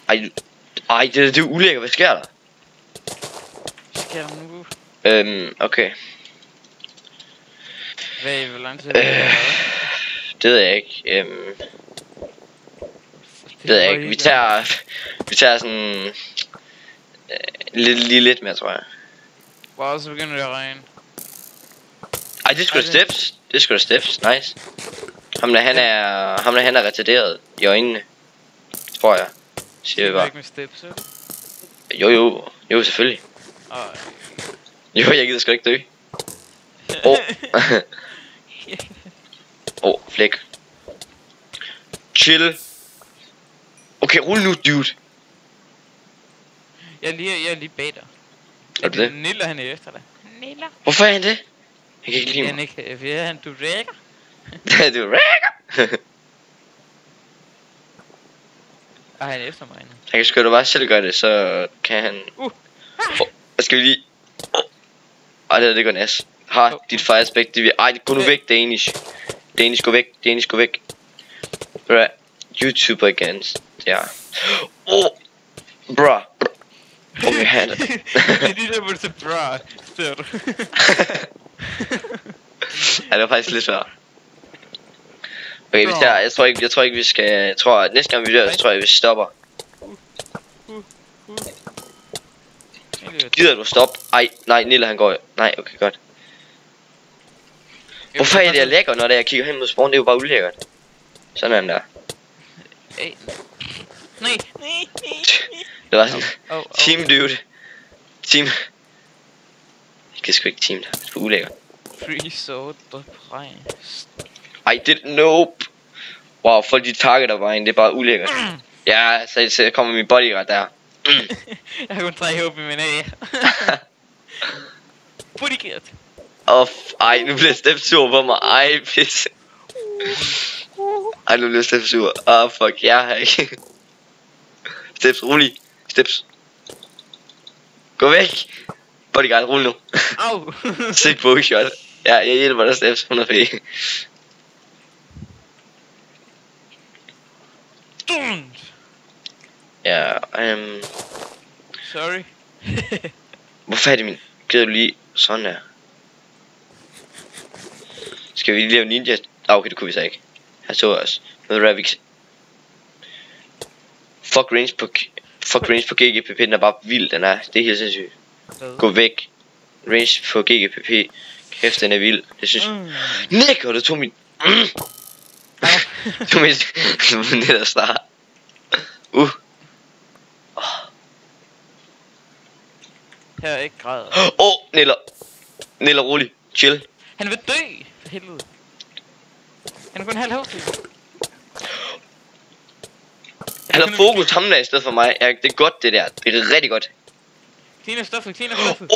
Ej, det er ulækkert. Hvad sker der? Hvad sker der nu? Okay. Hvor lang tid Det ved jeg ikke. Det ved jeg ikke. Vi tager sådan lige lidt mere, tror jeg. Wow, så begynder det at regne. Ej, det er sgu da steps. Det er sgu da steps. Nice. Ham der, han er retarderet i øjnene. Tror jeg. Siger vi bare. Ikke med steps, Jo, selvfølgelig. Jo, jeg gider sgu ikke dø. Flæk. Chill. Okay, rul nu, dude. Jeg er lige bag dig. Er det det? Niller, han er efter dig. Niller. Hvorfor er han det? Jeg kan ikke lide mig. Han ikke, han du rækker. Du rækker. Han er efter mig nu. Han kan sgu da bare selv gøre det, så kan han... Hvad skal vi lige... det går næs. Dit fire aspect, det vil... Ej, gå nu væk, Danish. Danish, gå væk. Right. YouTuber igen. Ja. Bruh. Okay, han. Det er lige der, hvor du siger bra. Ser du? Ja, det var faktisk lidt svært. Okay, jeg tror ikke vi skal... Jeg tror, at næste gang vi dør, så tror jeg, vi stopper. Gider du stoppe? Ej, nej, Nilla han går... Nej, okay, godt. Hvorfor er det lækker, når jeg kigger hen mod spawn? Det er jo bare ulækkert. Sådan er den der. Nej. Det var sådan... Team dude. Team... Jeg kan sgu ikke team der. Det er for ulækkert. Free sword, price. Ej, det... Nope. Wow, folk de targeter bare ind. Det er bare ulækkert. Ja, så kommer min bodyguard der. Jeg har kun 3 HP i min A. Bodyguard. Ej, nu bliver Steps sur på mig. Ej, pis. Ej, nu bliver Steps sur. Fuck, jeg har ikke. Steps, rolig. Steps. Gå væk. Bodyguard, rul nu. Au. Sick bogshot. Ja, jeg hjælper dig, Steps. 100 p. Ja, Sorry. Hvorfor er det min... Gider du lige sådan der? Skal vi lige lave ninja? Okay, det kunne vi så ikke. Her så os. Med Ravix. Fuck range på GGPP, den er bare vild, den er. Det er helt sindssygt. Gå væk. Range på GGPP. Kæft, den er vild. Det synes jeg. Nick, du tog min... Du tog min net at starte. Her er ikke græd. Nilla, rolig. Chill. Han vil dø. For helvede. Han er kun halv HP. Han har fokus ham der i stedet for mig. Ja, det er godt det der. Det er rigtig godt. Cleaner stoffet.